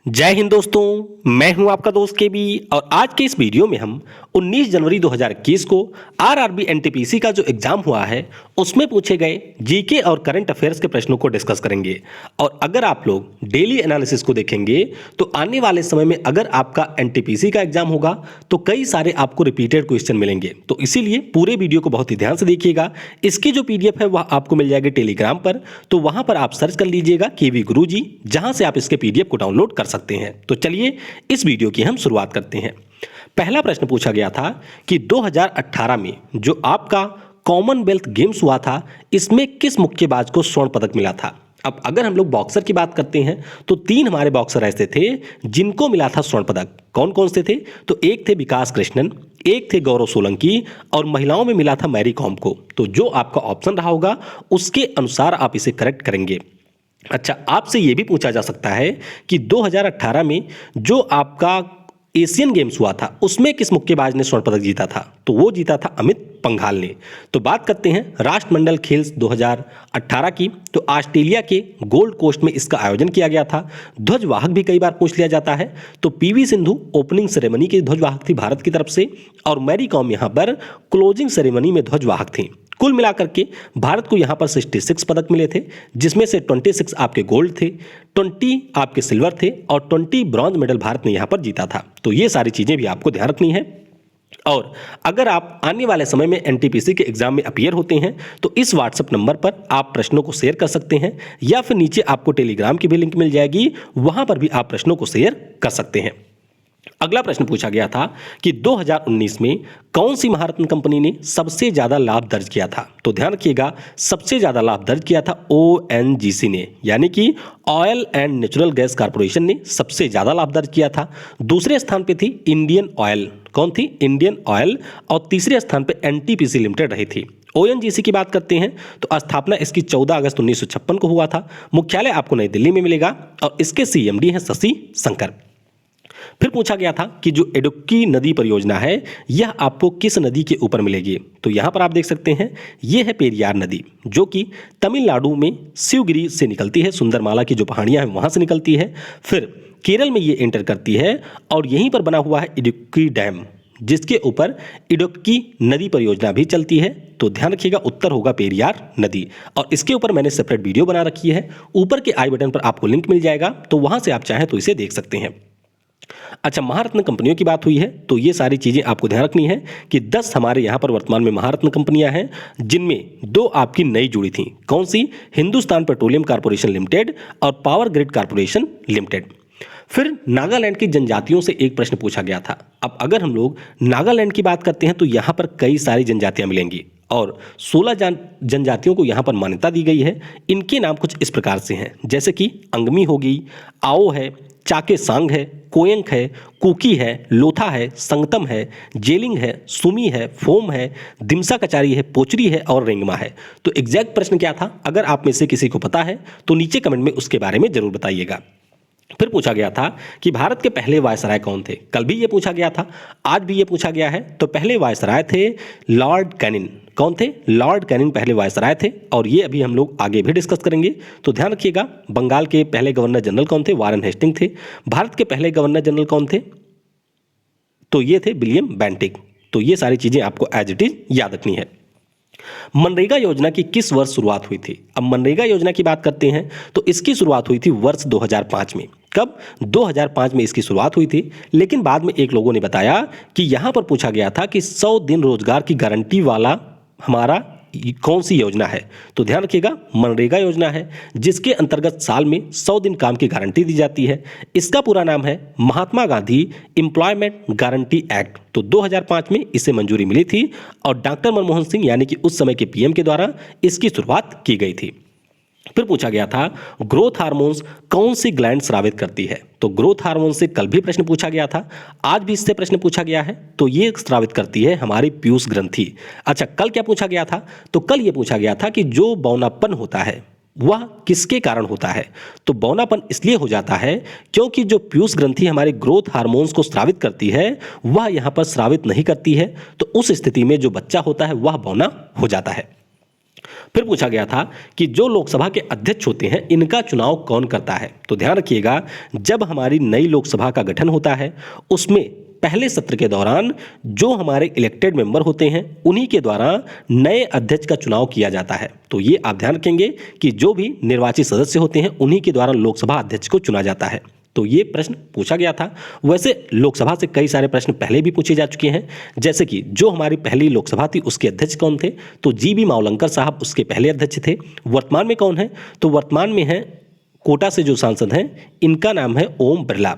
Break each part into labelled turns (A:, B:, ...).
A: जय हिंद दोस्तों, मैं हूं आपका दोस्त केबी और आज के इस वीडियो में हम 19 जनवरी 2021 को आरआरबी एनटीपीसी का जो एग्जाम हुआ है उसमें पूछे गए जीके और करंट अफेयर्स के प्रश्नों को डिस्कस करेंगे। और अगर आप लोग डेली एनालिसिस को देखेंगे तो आने वाले समय में अगर आपका एनटीपीसी का एग्जाम होगा तो कई सारे आपको रिपीटेड क्वेश्चन मिलेंगे। तो इसीलिए पूरे वीडियो को बहुत ही ध्यान से देखिएगा। इसकी जो पीडीएफ है वह आपको मिल जाएगी टेलीग्राम पर, तो वहां पर आप सर्च कर लीजिएगा केवी गुरुजी, जहां से आप इसके पीडीएफ को डाउनलोड कर सकते हैं। तो चलिए इस वीडियो की हम शुरुआत करते हैं। पहला प्रश्न पूछा गया था कि 2018 में जो आपका कॉमनवेल्थ गेम्स हुआ था इसमें किस मुक्केबाज को स्वर्ण पदक मिला था। अब अगर हम लोग बॉक्सर की बात करते हैं तो 3 हमारे बॉक्सर ऐसे थे जिनको मिला था स्वर्ण पदक। कौन कौन से थे? तो एक थे विकास कृष्णन, एक थे गौरव सोलंकी और महिलाओं में मिला था मैरी कॉम को। तो जो आपका ऑप्शन रहा होगा उसके अनुसार आप इसे करेक्ट करेंगे। अच्छा, आपसे यह भी पूछा जा सकता है कि 2018 में जो आपका एशियन गेम्स हुआ था उसमें किस मुक्केबाज ने स्वर्ण पदक जीता था। तो वो जीता था अमित पंघाल ने। तो बात करते हैं राष्ट्रमंडल खेल 2018 की, तो ऑस्ट्रेलिया के गोल्ड कोस्ट में इसका आयोजन किया गया था। ध्वजवाहक भी कई बार पूछ लिया जाता है, तो पीवी सिंधु ओपनिंग सेरेमनी की ध्वजवाहक थी भारत की तरफ से और मैरी कॉम यहां पर क्लोजिंग सेरेमनी में ध्वजवाहक थी। कुल मिलाकर के भारत को यहां पर 66 पदक मिले थे, जिसमें से 26 आपके गोल्ड थे, 20 आपके सिल्वर थे और 20 ब्रॉन्ज मेडल भारत ने यहां पर जीता था। तो ये सारी चीजें भी आपको ध्यान रखनी है। और अगर आप आने वाले समय में एनटीपीसी के एग्जाम में अपीयर होते हैं तो इस व्हाट्सएप नंबर पर आप प्रश्नों को शेयर कर सकते हैं या फिर नीचे आपको टेलीग्राम की भी लिंक मिल जाएगी, वहां पर भी आप प्रश्नों को शेयर कर सकते हैं। अगला प्रश्न पूछा गया था कि 2019 में कौन सी महारत्न कंपनी ने सबसे ज्यादा लाभ दर्ज किया था। तो ध्यान रखिएगा, सबसे ज्यादा लाभ दर्ज किया था ओएनजीसी ने, यानी कि oil and natural gas corporation ने सबसे ज्यादा लाभ दर्ज किया था। दूसरे स्थान पे थी इंडियन ऑयल। कौन थी? Indian oil. और तीसरे स्थान पे एनटीपीसी लिमिटेड रही थी। ओएनजीसी की बात करते हैं तो स्थापना इसकी 14 अगस्त 1956 को हुआ था। मुख्यालय आपको नई दिल्ली में मिलेगा और इसके सीएमडी हैं शशि शंकर। फिर पूछा गया था कि जो इडुक्की नदी परियोजना है यह आपको किस नदी के ऊपर मिलेगी। तो यहां पर आप देख सकते हैं यह है पेरियार नदी, जो कि तमिलनाडु में शिवगिरी से निकलती है, सुंदरमाला की जो पहाड़ियां हैं वहां से निकलती है, फिर केरल में ये एंटर करती है और यहीं पर बना हुआ है इडुक्की डैम, जिसके ऊपर इडुक्की नदी परियोजना भी चलती है। तो ध्यान रखिएगा, उत्तर होगा पेरियार नदी। और इसके ऊपर मैंने सेपरेट वीडियो बना रखी है, ऊपर के आई बटन पर आपको लिंक मिल जाएगा, तो वहां से आप चाहें तो इसे देख सकते हैं। अच्छा, महारत्न कंपनियों की बात हुई है तो ये सारी चीजें आपको ध्यान रखनी है कि 10 हमारे यहां पर वर्तमान में महारत्न कंपनियां हैं, जिनमें 2 आपकी नई जुड़ी थी। कौन सी? हिंदुस्तान पेट्रोलियम कॉर्पोरेशन लिमिटेड और पावर ग्रिड कॉर्पोरेशन लिमिटेड। फिर नागालैंड की जनजातियों से एक प्रश्न पूछा गया था। अब अगर हम लोग नागालैंड की बात करते हैं तो यहां पर कई सारी जनजातियां मिलेंगी और 16 जनजातियों को यहां पर मान्यता दी गई है। इनके नाम कुछ इस प्रकार से हैं, जैसे कि अंगमी होगी, आओ है, चाके सांग है, कोयंक है, कुकी है, लोथा है, संगतम है, जेलिंग है, सुमी है, फोम है, दिमसा कचारी है, पोचरी है और रेंगमा है। तो एग्जैक्ट प्रश्न क्या था, अगर आप में से किसी को पता है तो नीचे कमेंट में उसके बारे में जरूर बताइएगा। फिर पूछा गया था कि भारत के पहले वायसराय कौन थे। कल भी ये पूछा गया था, आज भी ये पूछा गया है। तो पहले वायसराय थे लॉर्ड कैनिन। कौन थे? लॉर्ड कैनिन पहले वायसराय थे और ये अभी हम लोग आगे भी डिस्कस करेंगे। तो ध्यान रखिएगा, बंगाल के पहले गवर्नर जनरल कौन थे? वारन हेस्टिंग थे। भारत के पहले गवर्नर जनरल कौन थे? तो ये थे विलियम बेंटिक। तो ये सारी चीजें आपको एज इट इज याद रखनी है। मनरेगा योजना की किस वर्ष शुरुआत हुई थी? अब मनरेगा योजना की बात करते हैं तो इसकी शुरुआत हुई थी वर्ष 2005 में। कब? 2005 में इसकी शुरुआत हुई थी, लेकिन बाद में एक लोगों ने बताया कि यहां पर पूछा गया था कि 100 दिन रोजगार की गारंटी वाला हमारा कौन सी योजना है। तो ध्यान रखिएगा, मनरेगा योजना है जिसके अंतर्गत साल में 100 दिन काम की गारंटी दी जाती है। इसका पूरा नाम है Mahatma Gandhi employment guarantee act. तो 2005 में इसे मंजूरी मिली थी और डॉक्टर मनमोहन सिंह यानी कि उस समय के पीएम के द्वारा इसकी शुरुआत की गई थी। फिर पूछा गया था ग्रोथ हार्मोन्स कौन सी ग्लैंड स्रावित करती है। तो ग्रोथ हार्मोन से कल भी प्रश्न पूछा गया था, आज भी इससे प्रश्न पूछा गया है। तो ये स्रावित करती है हमारी पीयूष ग्रंथि। अच्छा, कल क्या पूछा गया था? तो कल ये पूछा गया था कि जो बौनापन होता है वह किसके कारण होता है। तो बौनापन इसलिए हो जाता है क्योंकि जो पीयूष ग्रंथि हमारे ग्रोथ हार्मोन्स को स्रावित करती है वह यहां पर स्रावित नहीं करती है, तो उस स्थिति में जो बच्चा होता है वह बौना हो जाता है। फिर पूछा गया था कि जो लोकसभा के अध्यक्ष होते हैं इनका चुनाव कौन करता है। तो ध्यान रखिएगा, जब हमारी नई लोकसभा का गठन होता है उसमें पहले सत्र के दौरान जो हमारे इलेक्टेड मेंबर होते हैं उन्हीं के द्वारा नए अध्यक्ष का चुनाव किया जाता है। तो ये आप ध्यान रखेंगे कि जो भी निर्वाचित सदस्य होते हैं उन्हीं के द्वारा लोकसभा अध्यक्ष को चुना जाता है। तो ये प्रश्न पूछा गया था। वैसे लोकसभा से कई सारे प्रश्न पहले भी पूछे जा चुके हैं, जैसे कि जो हमारी पहली लोकसभा थी उसके अध्यक्ष कौन थे, तो जीबी मावलंकर साहब उसके पहले अध्यक्ष थे। वर्तमान में कौन है, तो वर्तमान में है कोटा से जो सांसद हैं इनका नाम है ओम बिरला।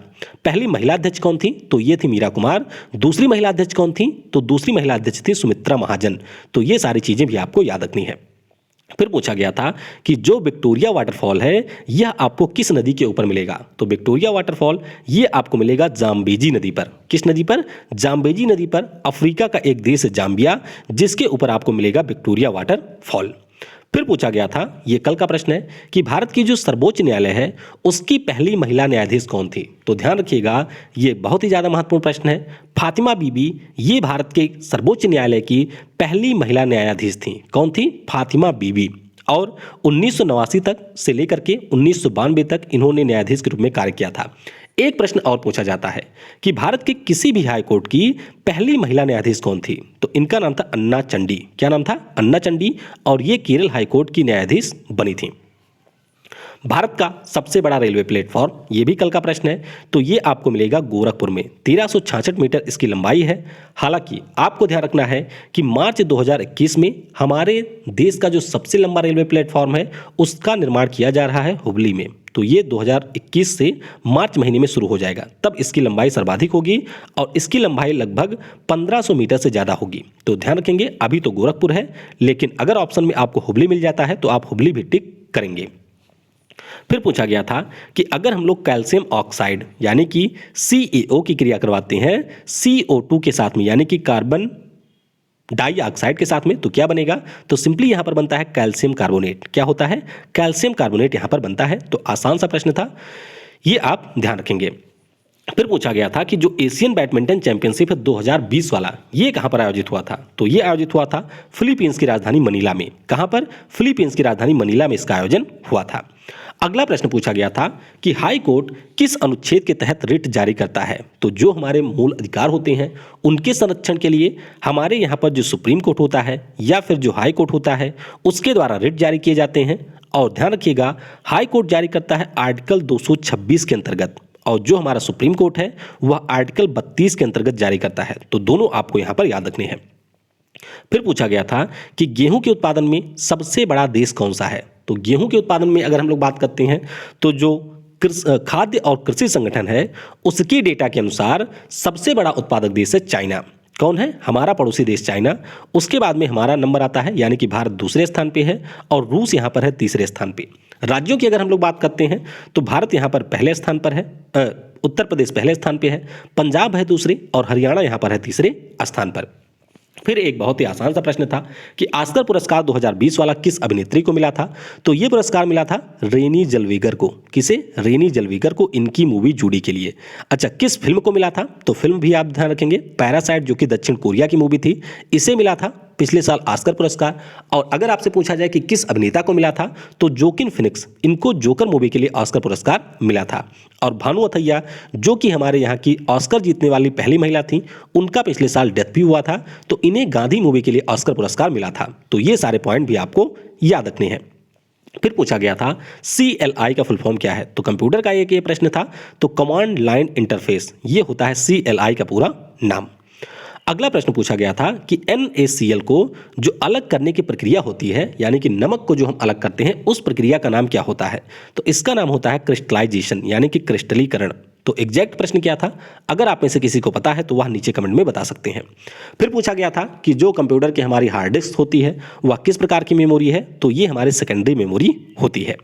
A: पहली महिला अध्यक्ष कौन थी, तो ये थी मीरा कुमार। दूसरी महिला अध्यक्ष कौन थी, तो दूसरी महिला अध्यक्ष थी सुमित्रा महाजन। तो ये सारी चीजें भी आपको याद रखनी है। फिर पूछा गया था कि जो विक्टोरिया वाटरफॉल है यह आपको किस नदी के ऊपर मिलेगा, तो विक्टोरिया वाटरफॉल ये आपको मिलेगा जाम्बेजी नदी पर। किस नदी पर, जाम्बेजी नदी पर। अफ्रीका का एक देश है जाम्बिया, जिसके ऊपर आपको मिलेगा विक्टोरिया वाटरफॉल। फिर पूछा गया था, ये कल का प्रश्न है, कि भारत की जो सर्वोच्च न्यायालय है उसकी पहली महिला न्यायाधीश कौन थी। तो ध्यान रखिएगा, ये बहुत ही ज्यादा महत्वपूर्ण प्रश्न है। फातिमा बीबी ये भारत के सर्वोच्च न्यायालय की पहली महिला न्यायाधीश थी। कौन थी, फातिमा बीबी। और 1989 तक से लेकर के 1992 तक इन्होंने न्यायाधीश के रूप में कार्य किया था। एक प्रश्न और पूछा जाता है कि भारत के किसी भी हाई कोर्ट की पहली महिला न्यायाधीश कौन थी, तो इनका नाम था अन्ना चंडी। क्या नाम था, अन्ना चंडी। और ये केरल हाई कोर्ट की न्यायाधीश बनी थी। भारत का सबसे बड़ा रेलवे प्लेटफॉर्म, ये भी कल का प्रश्न है, तो ये आपको मिलेगा गोरखपुर में। 1366 मीटर इसकी लंबाई है। हालांकि आपको ध्यान रखना है कि मार्च 2021 में हमारे देश का जो सबसे लंबा रेलवे प्लेटफॉर्म है उसका निर्माण किया जा रहा है हुबली में। तो ये 2021 से मार्च महीने में शुरू हो जाएगा, तब इसकी लंबाई सर्वाधिक होगी और इसकी लंबाई लगभग 1500 मीटर से ज़्यादा होगी। तो ध्यान रखेंगे, अभी तो गोरखपुर है, लेकिन अगर ऑप्शन में आपको हुबली मिल जाता है तो आप हुबली भी टिक करेंगे। फिर पूछा गया था कि अगर हम लोग कैल्शियम ऑक्साइड यानी कि CaO की क्रिया करवाते हैं CO2 के साथ में यानी कि कार्बन डाइऑक्साइड के साथ में, तो क्या बनेगा, तो सिंपली यहां पर बनता है कैल्शियम कार्बोनेट। क्या होता है, कैल्शियम कार्बोनेट यहां पर बनता है। तो आसान सा प्रश्न था, ये आप ध्यान रखेंगे। फिर पूछा गया था कि जो एशियन बैडमिंटन चैंपियनशिप है 2020 वाला, ये कहां पर आयोजित हुआ था, तो ये आयोजित हुआ था फिलीपींस की राजधानी मनीला में। कहां पर, फिलीपींस की राजधानी मनीला में इसका आयोजन हुआ था। अगला प्रश्न पूछा गया था कि हाई कोर्ट किस अनुच्छेद के तहत रिट जारी करता है, तो जो हमारे मूल अधिकार होते हैं उनके संरक्षण के लिए हमारे यहाँ पर जो सुप्रीम कोर्ट होता है या फिर जो हाई कोर्ट होता है उसके द्वारा रिट जारी किए जाते हैं। और ध्यान रखिएगा, हाई कोर्ट जारी करता है आर्टिकल 226 के अंतर्गत और जो हमारा सुप्रीम कोर्ट है वह आर्टिकल 32 के अंतर्गत जारी करता है। तो दोनों आपको यहाँ पर याद रखने हैं। फिर पूछा गया था कि गेहूं के उत्पादन में सबसे बड़ा देश कौन सा है, तो गेहूं के उत्पादन में अगर हम लोग बात करते हैं तो जो खाद्य और कृषि संगठन है उसके डेटा के अनुसार सबसे बड़ा उत्पादक देश है चाइना। कौन है, हमारा पड़ोसी देश चाइना। उसके बाद में हमारा नंबर आता है, यानी कि भारत दूसरे स्थान पे है और रूस यहाँ पर है तीसरे स्थान पे। राज्यों की अगर हम लोग बात करते हैं तो भारत यहाँ पर पहले स्थान पर है, उत्तर प्रदेश पहले स्थान पे है, पंजाब है दूसरे और हरियाणा यहाँ पर है तीसरे स्थान पर। फिर एक बहुत ही आसान सा प्रश्न था कि ऑस्कर पुरस्कार 2020 वाला किस अभिनेत्री को मिला था, तो ये पुरस्कार मिला था रेनी जलवेगर को। किसे, रेनी जलवेगर को, इनकी मूवी जूडी के लिए। अच्छा, किस फिल्म को मिला था, तो फिल्म भी आप ध्यान रखेंगे, पैरासाइट जो कि दक्षिण कोरिया की मूवी थी, इसे मिला था पिछले साल ऑस्कर पुरस्कार। और अगर आपसे पूछा जाए कि किस अभिनेता को मिला था, तो जोकिन फिनिक्स, इनको जोकर मूवी के लिए ऑस्कर पुरस्कार मिला था। और भानु अथैया जो कि हमारे यहाँ की ऑस्कर जीतने वाली पहली महिला थी, उनका पिछले साल डेथ भी हुआ था, तो इन्हें गांधी मूवी के लिए ऑस्कर पुरस्कार मिला था। तो ये सारे पॉइंट भी आपको याद रखने हैं। फिर पूछा गया था CLI का फुल फॉर्म क्या है, तो कंप्यूटर का एक ये प्रश्न था, तो कमांड लाइन इंटरफेस, ये होता है CLI का पूरा नाम। अगला प्रश्न पूछा गया था कि NaCl को जो अलग करने की प्रक्रिया होती है, यानी कि नमक को जो हम अलग करते हैं, उस प्रक्रिया का नाम क्या होता है, तो इसका नाम होता है क्रिस्टलाइजेशन, यानी कि क्रिस्टलीकरण। तो एग्जैक्ट प्रश्न क्या था, अगर आप में से किसी को पता है तो वह नीचे कमेंट में बता सकते हैं। फिर पूछा गया था कि जो कंप्यूटर की हमारी हार्ड डिस्क होती है वह किस प्रकार की मेमोरी है, तो ये हमारी सेकेंडरी मेमोरी होती है।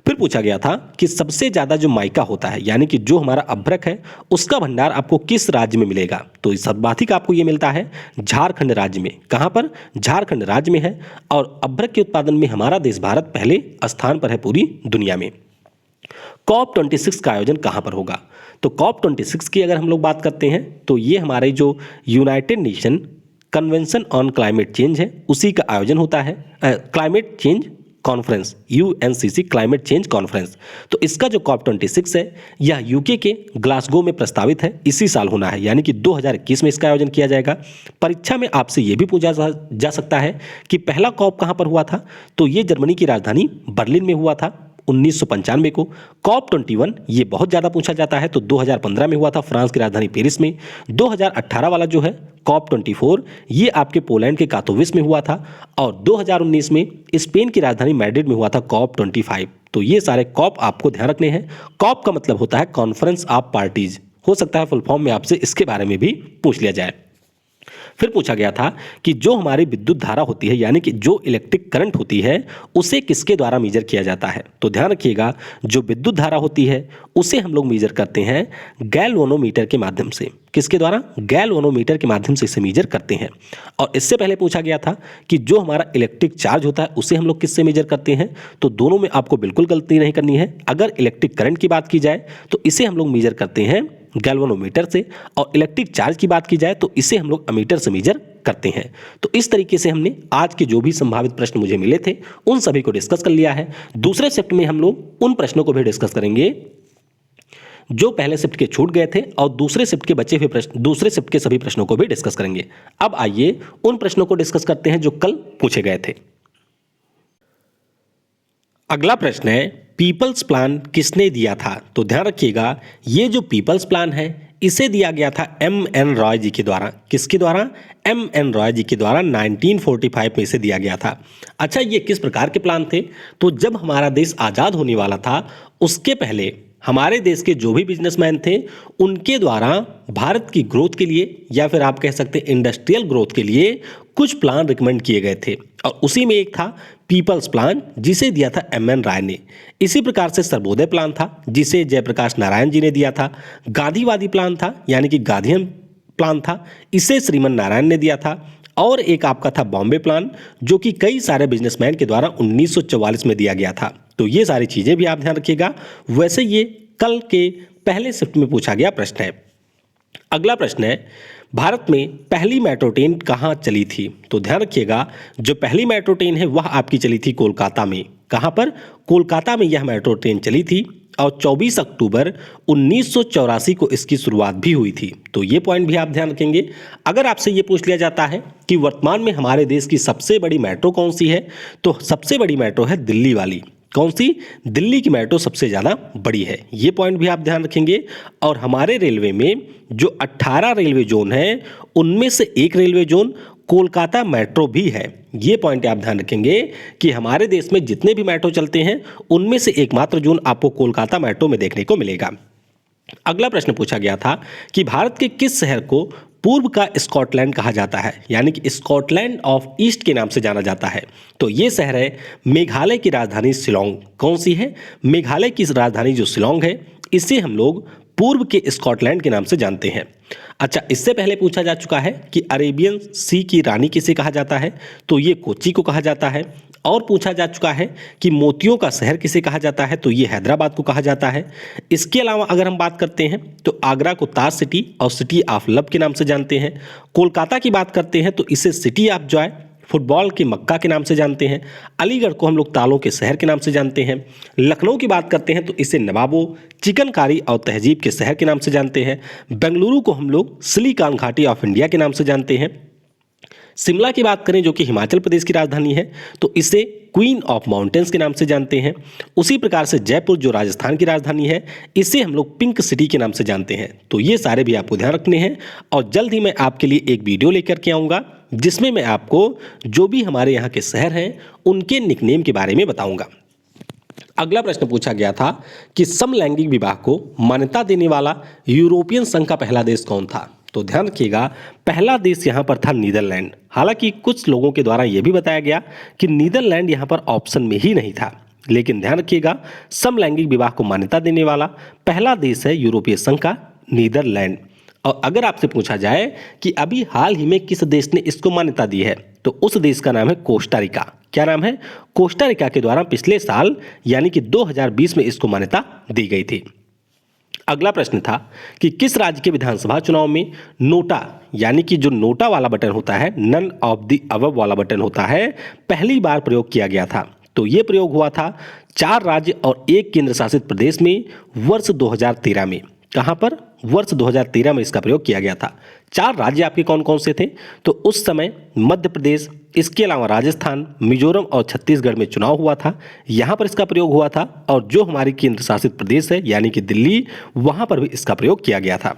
A: फिर पूछा गया था कि सबसे ज़्यादा जो माइका होता है, यानी कि जो हमारा अभ्रक है, उसका भंडार आपको किस राज्य में मिलेगा, तो सर्वाधिक आपको ये मिलता है झारखंड राज्य में। कहाँ पर, झारखंड राज्य में है। और अभ्रक के उत्पादन में हमारा देश भारत पहले स्थान पर है पूरी दुनिया में। COP26 का आयोजन कहाँ पर होगा, तो COP26 की अगर हम लोग बात करते हैं तो ये हमारे जो United Nation Convention on climate change है, उसी का आयोजन होता है, climate change conference, UNCC climate change conference. तो इसका जो COP26 है यह यूके के ग्लासगो में प्रस्तावित है, इसी साल होना है, यानी कि 2021 में इसका आयोजन किया जाएगा। परीक्षा में आपसे यह भी पूछा जा सकता है कि पहला COP कहां पर हुआ था, तो ये जर्मनी की राजधानी बर्लिन में हुआ था 1995 को। COP21 ये बहुत ज़्यादा पूछा जाता है, तो 2015 में हुआ था फ्रांस की राजधानी पेरिस में। 2018 वाला जो है COP24 ये आपके पोलैंड के कातोविस में हुआ था, और 2019 में स्पेन की राजधानी मैड्रिड में हुआ था COP25। तो ये सारे COP आपको ध्यान रखने हैं। COP का मतलब होता है कॉन्फ्रेंस ऑफ पार्टीज, हो सकता है फुल फॉर्म में आपसे इसके बारे में भी पूछ लिया जाए। फिर पूछा गया था कि जो हमारी विद्युत धारा होती है, यानी कि जो इलेक्ट्रिक करंट होती है, उसे किसके द्वारा मेजर किया जाता है। तो ध्यान रखिएगा, जो विद्युत धारा होती है उसे हम लोग मेजर करते हैं गैल्वेनोमीटर के माध्यम से। किसके द्वारा? गैल्वेनोमीटर के माध्यम से इसे मेजर करते हैं। और इससे पहले पूछा गया था कि जो हमारा इलेक्ट्रिक चार्ज होता है उसे हम लोग किससे मेजर करते हैं। तो दोनों में आपको बिल्कुल गलती नहीं करनी है। अगर इलेक्ट्रिक करंट की बात की जाए तो इसे हम लोग मेजर करते हैं गैल्वेनोमीटर से, और इलेक्ट्रिक चार्ज की बात की जाए तो इसे हम लोग अमीटर से मेजर करते हैं। तो इस तरीके से हमने आज के जो भी संभावित प्रश्न मुझे मिले थे उन सभी को डिस्कस कर लिया है। दूसरे शिफ्ट में हम लोग उन प्रश्नों को भी डिस्कस करेंगे जो पहले शिफ्ट के छूट गए थे, और दूसरे शिफ्ट के बचे हुए प्रश्न, दूसरे शिफ्ट के सभी प्रश्नों को भी डिस्कस करेंगे। अब आइए उन प्रश्नों को डिस्कस करते हैं जो कल पूछे गए थे। अगला प्रश्न है, पीपल्स प्लान किसने दिया था। तो ध्यान रखिएगा, ये जो पीपल्स प्लान है इसे दिया गया था M.N. रॉय जी के द्वारा। किसके द्वारा? M.N. रॉय जी के द्वारा 1945 में इसे दिया गया था। अच्छा, ये किस प्रकार के प्लान थे? तो जब हमारा देश आज़ाद होने वाला था उसके पहले हमारे देश के जो भी बिजनेसमैन थे उनके द्वारा भारत की ग्रोथ के लिए, या फिर आप कह सकते हैं इंडस्ट्रियल ग्रोथ के लिए, कुछ प्लान रिकमेंड किए गए थे, और उसी में एक था पीपल्स प्लान जिसे दिया था M.N. राय ने। इसी प्रकार से सर्वोदय प्लान था जिसे जयप्रकाश नारायण जी ने दिया था। गांधीवादी प्लान था, यानी कि गांधीयन प्लान था, इसे श्रीमन नारायण ने दिया था। और एक आपका था बॉम्बे प्लान, जो कि कई सारे बिजनेसमैन के द्वारा 1944 में दिया गया था। तो ये सारी चीज़ें भी आप ध्यान रखिएगा। वैसे ये कल के पहले शिफ्ट में पूछा गया प्रश्न है। अगला प्रश्न है, भारत में पहली मेट्रो ट्रेन कहाँ चली थी। तो ध्यान रखिएगा, जो पहली मेट्रो ट्रेन है वह आपकी चली थी कोलकाता में। कहाँ पर? कोलकाता में यह मेट्रो ट्रेन चली थी, और 24 अक्टूबर 1984 को इसकी शुरुआत भी हुई थी। तो ये पॉइंट भी आप ध्यान रखेंगे। अगर आपसे ये पूछ लिया जाता है कि वर्तमान में हमारे देश की सबसे बड़ी मेट्रो कौन सी है, तो सबसे बड़ी मेट्रो है दिल्ली वाली। कौन सी? दिल्ली की मेट्रो सबसे ज़्यादा बड़ी है। ये पॉइंट भी आप ध्यान रखेंगे। और हमारे रेलवे में जो 18 रेलवे जोन हैं उनमें से एक रेलवे जोन कोलकाता मेट्रो भी है। ये पॉइंट आप ध्यान रखेंगे कि हमारे देश में जितने भी मेट्रो चलते हैं उनमें से एकमात्र जोन आपको कोलकाता मेट्रो में देखने को मिलेगा। अगला प्रश्न पूछा गया था कि भारत के किस शहर को पूर्व का स्कॉटलैंड कहा जाता है, यानी कि स्कॉटलैंड ऑफ ईस्ट के नाम से जाना जाता है। तो ये शहर है मेघालय की राजधानी शिलोंग। कौन सी है? मेघालय की राजधानी जो शिलोंग है इसे हम लोग पूर्व के स्कॉटलैंड के नाम से जानते हैं। अच्छा, इससे पहले पूछा जा चुका है कि अरेबियन सी की रानी किसे कहा जाता है, तो ये कोच्चि को कहा जाता है। और पूछा जा चुका है कि मोतियों का शहर किसे कहा जाता है, तो ये हैदराबाद को कहा जाता है। इसके अलावा अगर हम बात करते हैं तो आगरा को ताज सिटी और सिटी ऑफ लव के नाम से जानते हैं। कोलकाता की बात करते हैं तो इसे सिटी ऑफ जॉय, फुटबॉल के मक्का के नाम से जानते हैं। अलीगढ़ को हम लोग तालों के शहर के नाम से जानते हैं। लखनऊ की बात करते हैं तो इसे नवाबों, चिकनकारी और तहजीब के शहर के नाम से जानते हैं। बेंगलुरु को हम लोग सिलिकॉन घाटी ऑफ इंडिया के नाम से जानते हैं। शिमला की बात करें जो कि हिमाचल प्रदेश की राजधानी है तो इसे क्वीन ऑफ माउंटेन्स के नाम से जानते हैं। उसी प्रकार से जयपुर जो राजस्थान की राजधानी है इसे हम लोग पिंक सिटी के नाम से जानते हैं। तो ये सारे भी आपको ध्यान रखने हैं, और जल्द ही मैं आपके लिए एक वीडियो लेकर के आऊँगा जिसमें मैं आपको जो भी हमारे यहाँ के शहर हैं उनके निकनेम के बारे में बताऊँगा। अगला प्रश्न पूछा गया था कि समलैंगिक विवाह को मान्यता देने वाला यूरोपियन संघ का पहला देश कौन था। तो ध्यान रखिएगा, पहला देश यहाँ पर था नीदरलैंड। हालांकि कुछ लोगों के द्वारा यह भी बताया गया कि नीदरलैंड यहाँ पर ऑप्शन में ही नहीं था, लेकिन ध्यान रखिएगा समलैंगिक विवाह को मान्यता देने वाला पहला देश है यूरोपीय संघ का नीदरलैंड। और अगर आपसे पूछा जाए कि अभी हाल ही में किस देश ने इसको मान्यता दी है तो उस देश का नाम है कोस्टा रिका। क्या नाम है? कोस्टा रिका के द्वारा पिछले साल यानी कि 2020 में इसको मान्यता दी गई थी। अगला प्रश्न था कि किस राज्य के विधानसभा चुनाव में नोटा यानी कि जो नोटा वाला बटन होता है, नन ऑफ द अबव वाला बटन होता है, पहली बार प्रयोग किया गया था? तो ये प्रयोग हुआ था 4 राज्य और 1 केंद्र शासित प्रदेश में वर्ष 2013 में। कहां पर? वर्ष 2013 में इसका प्रयोग किया गया था। 4 राज्य आपके कौन कौन से थे? तो उस समय मध्य प्रदेश, इसके अलावा राजस्थान, मिजोरम और छत्तीसगढ़ में चुनाव हुआ था, यहां पर इसका प्रयोग हुआ था। और जो हमारी केंद्र शासित प्रदेश है यानी कि दिल्ली, वहां पर भी इसका प्रयोग किया गया था।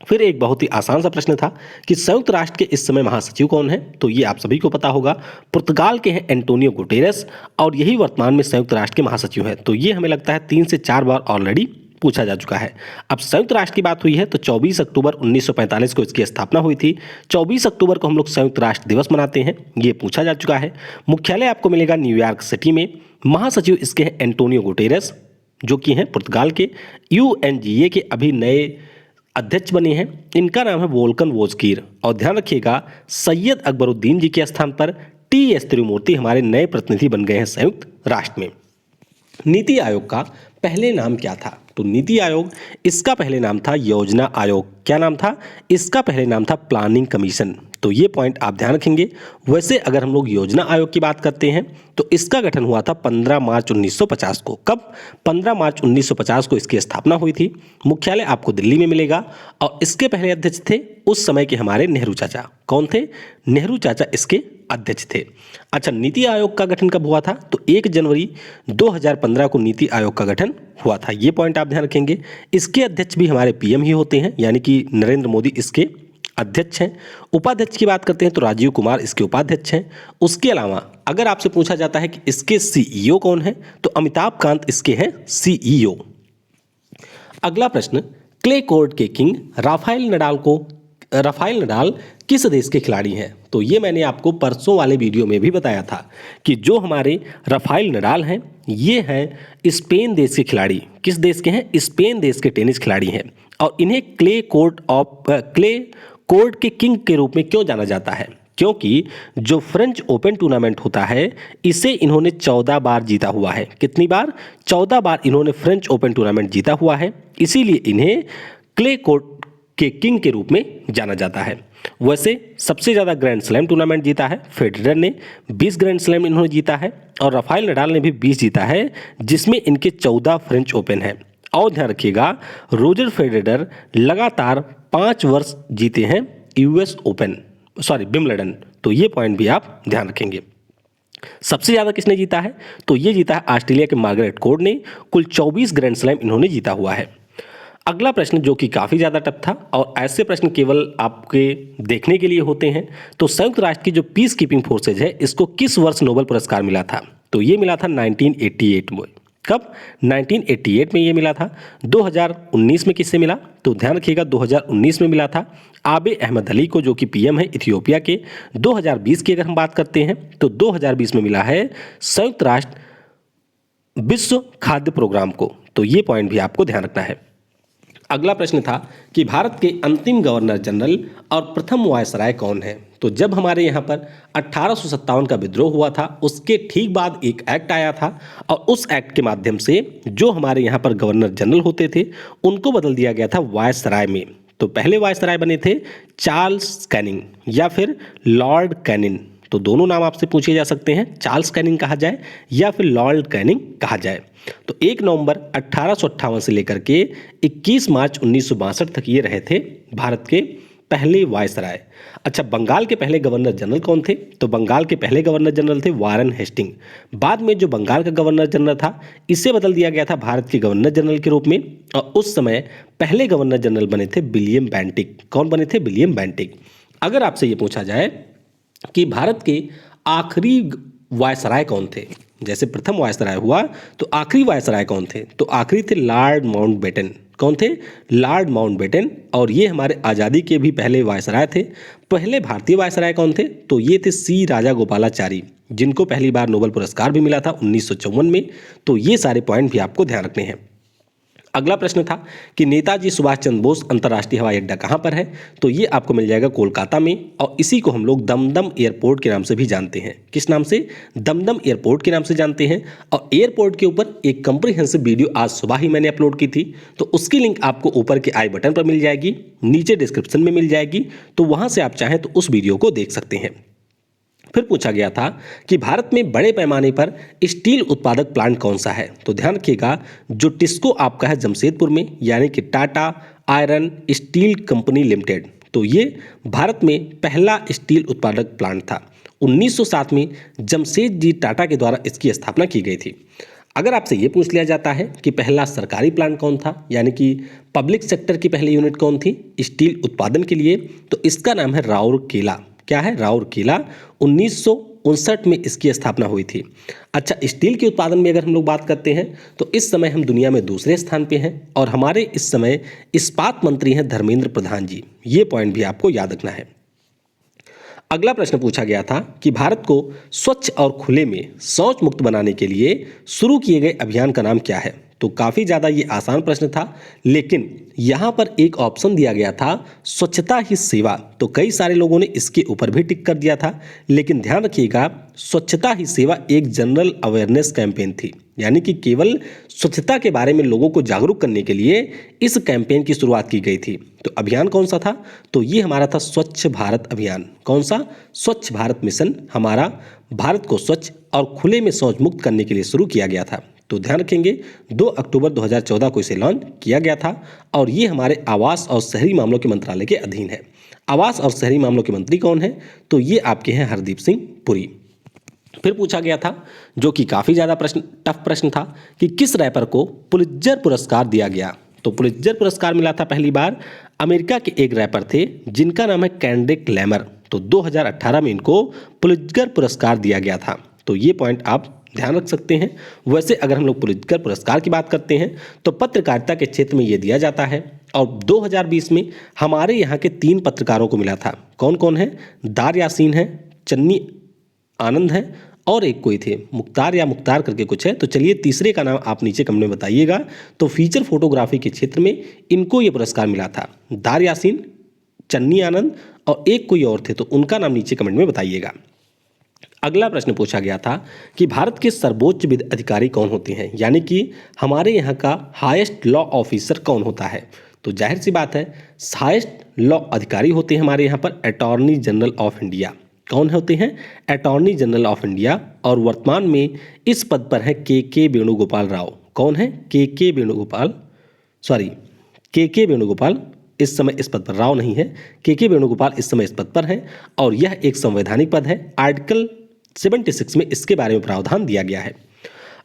A: फिर एक बहुत ही आसान सा प्रश्न था कि संयुक्त राष्ट्र के इस समय महासचिव कौन है? तो ये आप सभी को पता होगा, पुर्तगाल के हैं एंटोनियो गुटेरेस, और यही वर्तमान में संयुक्त राष्ट्र के महासचिव हैं। तो ये हमें लगता है 3 से 4 बार ऑलरेडी पूछा जा चुका है। अब संयुक्त राष्ट्र की बात हुई है तो 24 अक्टूबर 1945 को इसकी स्थापना हुई थी। 24 अक्टूबर को हम लोग संयुक्त राष्ट्र दिवस मनाते हैं, ये पूछा जा चुका है। मुख्यालय आपको मिलेगा न्यूयॉर्क सिटी में। महासचिव इसके हैं एंटोनियो गुटेरेस, जो कि हैं पुर्तगाल के। UNGA के अभी नए अध्यक्ष बने हैं, इनका नाम है वोल्कन वोजकीर। और ध्यान रखिएगा, सैयद अकबरुद्दीन जी के स्थान पर TS तिरुमूर्ति हमारे नए प्रतिनिधि बन गए हैं संयुक्त राष्ट्र में। नीति आयोग का पहले नाम क्या था? तो नीति आयोग, इसका पहले नाम था योजना आयोग। क्या नाम था? इसका पहले नाम था प्लानिंग कमीशन। तो ये पॉइंट आप ध्यान रखेंगे। वैसे अगर हम लोग योजना आयोग की बात करते हैं तो इसका गठन हुआ था 15 मार्च 1950 को। कब? 15 मार्च 1950 को इसकी स्थापना हुई थी। मुख्यालय आपको दिल्ली में मिलेगा। और इसके पहले अध्यक्ष थे उस समय के हमारे नेहरू चाचा। कौन थे? नेहरू चाचा इसके अध्यक्ष थे। अच्छा, नीति आयोग का गठन कब हुआ था? तो 1 जनवरी 2015 को नीति आयोग का गठन हुआ था। ये पॉइंट आप ध्यान रखेंगे। इसके अध्यक्ष भी हमारे PM ही होते हैं, यानी कि नरेंद्र मोदी इसके अध्यक्ष हैं। उपाध्यक्ष की बात करते हैं तो राजीव कुमार इसके उपाध्यक्ष हैं। उसके अलावा अगर आपसे पूछा जाता है कि इसके CEO कौन है, तो अमिताभ कांत इसके हैं CEO। अगला प्रश्न, क्ले कोर्ट के किंग राफेल नडाल किस देश के खिलाड़ी हैं? तो ये मैंने आपको परसों वाले वीडियो में भी बताया था कि जो हमारे राफेल नडाल हैं ये हैं स्पेन देश के खिलाड़ी। किस देश के हैं? स्पेन देश के टेनिस खिलाड़ी हैं। और इन्हें क्ले कोर्ट के किंग के रूप में क्यों जाना जाता है? क्योंकि जो फ्रेंच ओपन टूर्नामेंट होता है इसे इन्होंने 14 बार जीता हुआ है। कितनी बार? 14 बार इन्होंने फ्रेंच ओपन टूर्नामेंट जीता हुआ है, इसीलिए इन्हें क्ले कोर्ट के किंग के रूप में जाना जाता है। वैसे सबसे ज़्यादा ग्रैंड स्लैम टूर्नामेंट जीता है फेडरर ने, 20 ग्रैंड स्लैम इन्होंने जीता है। और राफेल नडाल ने भी 20 जीता है, जिसमें इनके 14 फ्रेंच ओपन है। और ध्यान रखिएगा, रोजर फेडरर लगातार 5 वर्ष जीते हैं विंबलडन। तो ये पॉइंट भी आप ध्यान रखेंगे। सबसे ज़्यादा किसने जीता है? तो ये जीता है ऑस्ट्रेलिया के मार्गरेट कोर्ट ने। कुल 24 ग्रैंड स्लैम इन्होंने जीता हुआ है। अगला प्रश्न जो कि काफ़ी ज़्यादा टफ था, और ऐसे प्रश्न केवल आपके देखने के लिए होते हैं। तो संयुक्त राष्ट्र की जो पीस कीपिंग फोर्सेज है इसको किस वर्ष नोबेल पुरस्कार मिला था? तो ये मिला था 1988 में। कब? 1988 में ये मिला था। 2019 में किससे मिला? तो ध्यान रखिएगा 2019 में मिला था आबे अहमद अली को, जो कि PM है इथियोपिया के। 2020 की अगर हम बात करते हैं तो 2020 में मिला है संयुक्त राष्ट्र विश्व खाद्य प्रोग्राम को। तो ये पॉइंट भी आपको ध्यान रखना है। अगला प्रश्न था कि भारत के अंतिम गवर्नर जनरल और प्रथम वायसराय कौन है? तो जब हमारे यहाँ पर 1857 का विद्रोह हुआ था उसके ठीक बाद एक एक्ट आया था, और उस एक्ट के माध्यम से जो हमारे यहाँ पर गवर्नर जनरल होते थे उनको बदल दिया गया था वायसराय में। तो पहले वायसराय बने थे चार्ल्स कैनिंग या फिर लॉर्ड कैनिंग। तो दोनों नाम आपसे पूछे जा सकते हैं, चार्ल्स कैनिंग कहा जाए या फिर लॉर्ड कैनिंग कहा जाए। तो 1 नवंबर 1858 से लेकर के 21 मार्च 1962 तक ये रहे थे भारत के पहले वायसराय। अच्छा, बंगाल के पहले गवर्नर जनरल कौन थे? तो बंगाल के पहले गवर्नर जनरल थे वारन हेस्टिंग। बाद में जो बंगाल का गवर्नर जनरल था इसे बदल दिया गया था भारत के गवर्नर जनरल के रूप में, और उस समय पहले गवर्नर जनरल बने थे विलियम बेंटिक। कौन बने थे? William Bentinck. अगर आपसे ये पूछा जाए कि भारत के आखिरी वायसराय कौन थे, जैसे प्रथम वायसराय हुआ तो आखिरी वायसराय कौन थे? तो आखिरी थे लॉर्ड माउंटबेटन। कौन थे? Lord Mountbatten. और ये हमारे आज़ादी के भी पहले वायसराय थे। पहले भारतीय वायसराय कौन थे? तो ये थे C राजागोपालाचारी, जिनको पहली बार नोबेल पुरस्कार भी मिला था 1954 में। तो ये सारे पॉइंट भी आपको ध्यान रखने हैं। अगला प्रश्न था कि नेताजी सुभाष चंद्र बोस अंतर्राष्ट्रीय हवाई अड्डा कहाँ पर है, तो ये आपको मिल जाएगा कोलकाता में, और इसी को हम लोग दमदम एयरपोर्ट के नाम से भी जानते हैं। किस नाम से? दमदम एयरपोर्ट के नाम से जानते हैं। और एयरपोर्ट के ऊपर एक कंप्रिहेंसिव वीडियो आज सुबह ही मैंने अपलोड की थी, तो उसकी लिंक आपको ऊपर के आई बटन पर मिल जाएगी, नीचे डिस्क्रिप्शन में मिल जाएगी, तो वहाँ से आप चाहें तो उस वीडियो को देख सकते हैं। फिर पूछा गया था कि भारत में बड़े पैमाने पर स्टील उत्पादक प्लांट कौन सा है, तो ध्यान रखिएगा जो टिस्को आपका है जमशेदपुर में, यानी कि Tata iron steel company limited, तो ये भारत में पहला स्टील उत्पादक प्लांट था। 1907 में जमशेद जी टाटा के द्वारा इसकी स्थापना की गई थी। अगर आपसे ये पूछ लिया जाता है कि पहला सरकारी प्लांट कौन था, यानी कि पब्लिक सेक्टर की पहली यूनिट कौन थी स्टील उत्पादन के लिए, तो इसका नाम है राउरकेला। क्या है? राउरकेला। 1959 में इसकी स्थापना हुई थी। अच्छा, स्टील के उत्पादन में अगर हम लोग बात करते हैं तो इस समय हम दुनिया में दूसरे स्थान पे हैं, और हमारे इस समय इस्पात मंत्री हैं धर्मेंद्र प्रधान जी। ये पॉइंट भी आपको याद रखना है। अगला प्रश्न पूछा गया था कि भारत को स्वच्छ और खुले में शौच मुक्त बनाने के लिए शुरू किए गए अभियान का नाम क्या है, तो काफ़ी ज़्यादा ये आसान प्रश्न था, लेकिन यहाँ पर एक ऑप्शन दिया गया था स्वच्छता ही सेवा, तो कई सारे लोगों ने इसके ऊपर भी टिक कर दिया था। लेकिन ध्यान रखिएगा स्वच्छता ही सेवा एक जनरल अवेयरनेस कैंपेन थी, यानी कि केवल स्वच्छता के बारे में लोगों को जागरूक करने के लिए इस कैंपेन की शुरुआत की गई थी। तो अभियान कौन सा था, तो ये हमारा था स्वच्छ भारत अभियान। कौन सा? स्वच्छ भारत मिशन हमारा भारत को स्वच्छ और खुले में शौच मुक्त करने के लिए शुरू किया गया था। तो ध्यान रखेंगे 2 अक्टूबर 2014 को इसे लॉन्च किया गया था, और ये हमारे आवास और शहरी मामलों के मंत्रालय के अधीन है। आवास और शहरी मामलों के मंत्री कौन है, तो ये आपके हैं हरदीप सिंह पुरी। फिर पूछा गया था जो कि काफ़ी ज़्यादा टफ प्रश्न था कि किस रैपर को पुलित्जर पुरस्कार दिया गया, तो पुलित्जर पुरस्कार मिला था पहली बार अमेरिका के एक रैपर थे जिनका नाम है केंड्रिक लैमर, तो 2018 में इनको पुलित्जर पुरस्कार दिया गया था। तो ये पॉइंट आप ध्यान रख सकते हैं। वैसे अगर हम लोग पुलित्जर पुरस्कार की बात करते हैं तो पत्रकारिता के क्षेत्र में ये दिया जाता है, और 2020 में हमारे यहाँ के 3 पत्रकारों को मिला था। कौन कौन है? दार यासीन है, चन्नी आनंद है, और एक कोई थे मुख्तार या मुख्तार करके कुछ है। तो चलिए तीसरे का नाम आप नीचे कमेंट में बताइएगा। तो फीचर फोटोग्राफी के क्षेत्र में इनको ये पुरस्कार मिला था, दार यासीन, चन्नी आनंद और एक कोई और थे, तो उनका नाम नीचे कमेंट में बताइएगा। अगला प्रश्न पूछा गया था कि भारत के सर्वोच्च विधि अधिकारी कौन होते हैं, यानी कि हमारे यहाँ का हाईएस्ट लॉ ऑफिसर कौन होता है, तो जाहिर सी बात है हाईएस्ट लॉ अधिकारी होते हैं हमारे यहाँ पर अटॉर्नी जनरल ऑफ इंडिया। कौन होते हैं? अटॉर्नी जनरल ऑफ इंडिया, और वर्तमान में इस पद पर है के वेणुगोपाल राव। कौन है? के वेणुगोपाल इस समय इस पद पर, राव नहीं है, के वेणुगोपाल इस समय इस पद पर हैं, और यह एक संवैधानिक पद है। आर्टिकल 76 में इसके बारे में प्रावधान दिया गया है।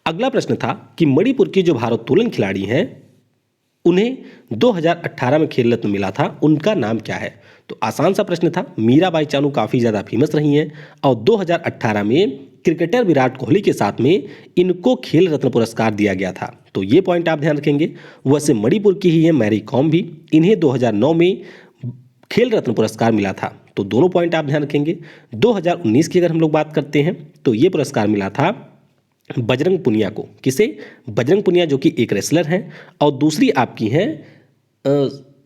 A: अगला प्रश्न था कि मणिपुर के जो भारोत्तोलन खिलाड़ी हैं उन्हें 2018 में खेल रत्न मिला था, उनका नाम क्या है, तो आसान सा प्रश्न था। मीराबाई चानू काफ़ी ज़्यादा फेमस रही हैं, और 2018 में क्रिकेटर विराट कोहली के साथ में इनको खेल रत्न पुरस्कार दिया गया था। तो ये पॉइंट आप ध्यान रखेंगे। वैसे मणिपुर की ही है मैरी कॉम भी, इन्हें 2009 में खेल रत्न पुरस्कार मिला था। तो दोनों पॉइंट आप ध्यान रखेंगे। 2019 की अगर हम लोग बात करते हैं तो ये पुरस्कार मिला था बजरंग पुनिया को। किसे? बजरंग पुनिया, जो कि एक रेसलर हैं, और दूसरी आपकी हैं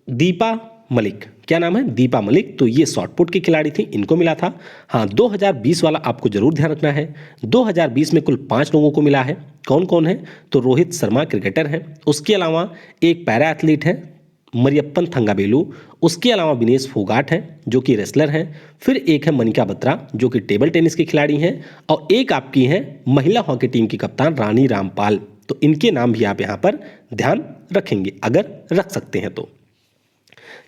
A: दीपा मलिक। क्या नाम है? दीपा मलिक। तो ये शॉटपुट की खिलाड़ी थी, इनको मिला था। हाँ, 2020 वाला आपको जरूर ध्यान रखना है। 2020 में कुल 5 लोगों को मिला है। कौन कौन है? तो रोहित शर्मा क्रिकेटर हैं, उसके अलावा एक पैरा एथलीट है मरियप्पन थंगाबेलू, उसके अलावा विनेश फोगाट हैं जो कि रेसलर हैं, फिर एक है मनिका बत्रा जो कि टेबल टेनिस की खिलाड़ी हैं, और एक आपकी हैं महिला हॉकी टीम की कप्तान रानी रामपाल। तो इनके नाम भी आप यहाँ पर ध्यान रखेंगे अगर रख सकते हैं तो।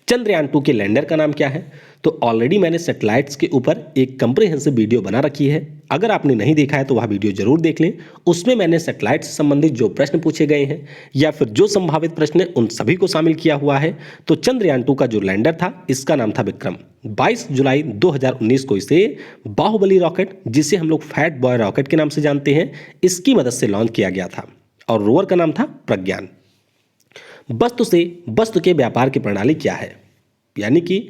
A: चंद्रयान 2 के लैंडर का नाम क्या है? तो ऑलरेडी मैंने सैटेलाइट्स के ऊपर एक कंप्रिहेंसिव वीडियो बना रखी है, अगर आपने नहीं देखा है तो वह वीडियो जरूर देख लें। उसमें मैंने सैटेलाइट से संबंधित जो प्रश्न पूछे गए हैं या फिर जो संभावित प्रश्न हैं उन सभी को शामिल किया हुआ है। तो चंद्रयान 2 का जो लैंडर था इसका नाम था विक्रम। 22 जुलाई 2019 को इसे बाहुबली रॉकेट, जिसे हम लोग फैट बॉय रॉकेट के नाम से जानते हैं, इसकी मदद से लॉन्च किया गया था, और रोवर का नाम था प्रज्ञान। वस्तु से वस्तु के व्यापार की प्रणाली क्या है? यानी कि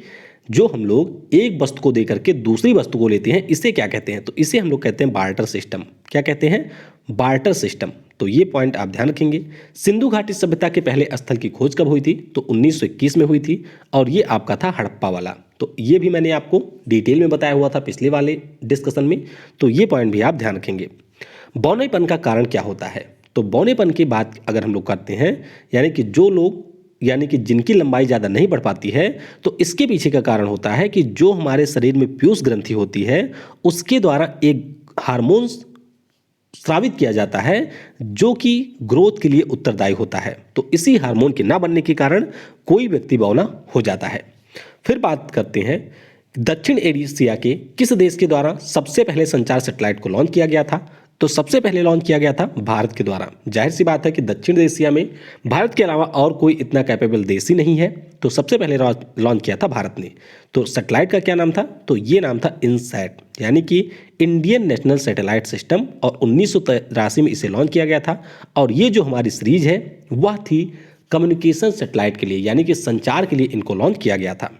A: जो हम लोग एक वस्तु को देकर के दूसरी वस्तु को लेते हैं, इसे क्या कहते हैं? तो इसे हम लोग कहते हैं बार्टर सिस्टम। क्या कहते हैं? Barter system. तो ये पॉइंट आप ध्यान रखेंगे। सिंधु घाटी सभ्यता के पहले स्थल की खोज कब हुई थी? तो 1921 में हुई थी और ये आपका था हड़प्पा वाला। तो ये भी मैंने आपको डिटेल में बताया हुआ था पिछले वाले डिस्कशन में, तो ये पॉइंट भी आप ध्यान रखेंगे। बौनेपन का कारण क्या होता है? तो बौनेपन की बात अगर हम लोग करते हैं, यानी कि जो लोग जिनकी लंबाई ज़्यादा नहीं बढ़ पाती है, तो इसके पीछे का कारण होता है कि जो हमारे शरीर में पीयूष ग्रंथि होती है उसके द्वारा एक हार्मोन स्रावित किया जाता है जो कि ग्रोथ के लिए उत्तरदायी होता है। तो इसी हार्मोन के ना बनने के कारण कोई व्यक्ति बौना हो जाता है। फिर बात करते हैं दक्षिण एशिया के किस देश के द्वारा सबसे पहले संचार सैटेलाइट को लॉन्च किया गया था? तो सबसे पहले लॉन्च किया गया था भारत के द्वारा। जाहिर सी बात है कि दक्षिण एशिया में भारत के अलावा और कोई इतना कैपेबल देश ही नहीं है, तो सबसे पहले लॉन्च किया था भारत ने। तो सैटेलाइट का क्या नाम था? तो ये नाम था इनसैट, यानी कि इंडियन नेशनल सैटेलाइट सिस्टम, और 1983 में इसे लॉन्च किया गया था। और ये जो हमारी सीरीज है वह थी कम्युनिकेशन सैटेलाइट के लिए, यानी कि संचार के लिए इनको लॉन्च किया गया था।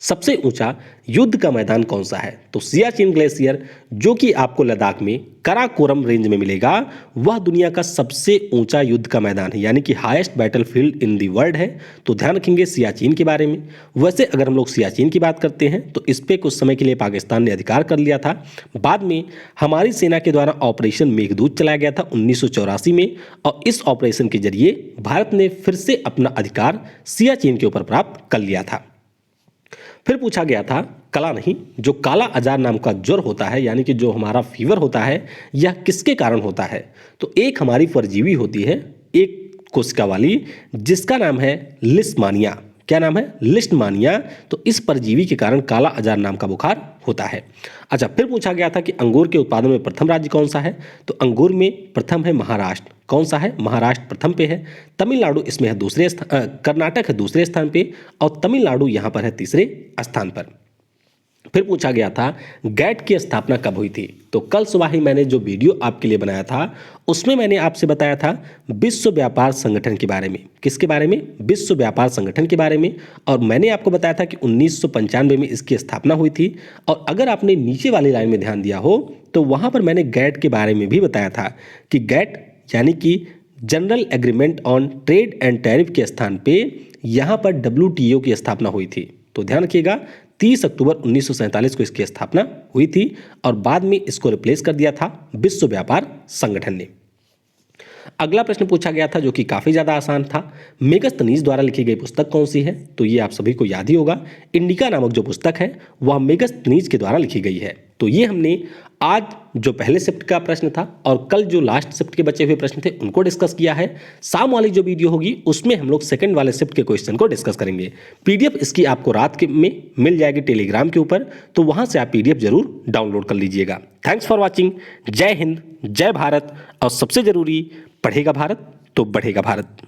A: सबसे ऊंचा युद्ध का मैदान कौन सा है? तो सियाचिन ग्लेशियर, जो कि आपको लद्दाख में काराकोरम रेंज में मिलेगा, वह दुनिया का सबसे ऊंचा युद्ध का मैदान है, यानी कि highest battlefield in the world है। तो ध्यान रखेंगे सियाचिन के बारे में। वैसे अगर हम लोग सियाचिन की बात करते हैं तो इस पे कुछ समय के लिए पाकिस्तान ने अधिकार कर लिया था। बाद में हमारी सेना के द्वारा ऑपरेशन मेघदूत चलाया गया था 1984 में, और इस ऑपरेशन के जरिए भारत ने फिर से अपना अधिकार सियाचिन के ऊपर प्राप्त कर लिया था। फिर पूछा गया था कला नहीं, जो काला अजार नाम का ज्वर होता है, यानी कि जो हमारा फीवर होता है, यह किसके कारण होता है? तो एक हमारी परजीवी होती है, एक कोशिका वाली, जिसका नाम है लिस्टमानिया। क्या नाम है? लिस्टमानिया। तो इस परजीवी के कारण काला अजार नाम का बुखार होता है। अच्छा, फिर पूछा गया था कि अंगूर के उत्पादन में प्रथम राज्य कौन सा है? तो अंगूर में प्रथम है महाराष्ट्र। कौन सा है? महाराष्ट्र प्रथम पे है। तमिलनाडु इसमें है दूसरे स्थान, कर्नाटक है दूसरे स्थान पे, और तमिलनाडु यहाँ पर है तीसरे स्थान पर। फिर पूछा गया था गैट की स्थापना कब हुई थी? तो कल सुबह ही मैंने जो वीडियो आपके लिए बनाया था उसमें मैंने आपसे बताया था विश्व व्यापार संगठन के बारे में। किसके बारे में? विश्व व्यापार संगठन के बारे में। और मैंने आपको बताया था कि 1995 में इसकी स्थापना हुई थी। और अगर आपने नीचे वाली लाइन में ध्यान दिया हो तो वहाँ पर मैंने गैट के बारे में भी बताया था कि गैट यानी कि general agreement on trade and tariff के स्थान पे यहाँ पर WTO की स्थापना हुई थी। तो ध्यान रखिएगा 30 अक्टूबर 1947 को इसकी स्थापना हुई थी और बाद में इसको रिप्लेस कर दिया था विश्व व्यापार संगठन ने। अगला प्रश्न पूछा गया था जो कि काफ़ी ज़्यादा आसान था, मेगस्थनीज द्वारा लिखी गई पुस्तक कौन सी है? तो ये आप सभी को याद ही होगा, इंडिका नामक जो पुस्तक है वह मेगस्थनीज के द्वारा लिखी गई है। तो ये हमने आज जो पहले शिफ्ट का प्रश्न था और कल जो लास्ट शिफ्ट के बचे हुए प्रश्न थे उनको डिस्कस किया है। शाम वाली जो वीडियो होगी उसमें हम लोग सेकंड वाले शिफ्ट के क्वेश्चन को डिस्कस करेंगे। PDF इसकी आपको रात के में मिल जाएगी टेलीग्राम के ऊपर, तो वहां से आप PDF जरूर डाउनलोड कर लीजिएगा। Thanks for watching. जय हिंद, जय भारत, और सबसे जरूरी, पढ़ेगा भारत तो बढ़ेगा भारत।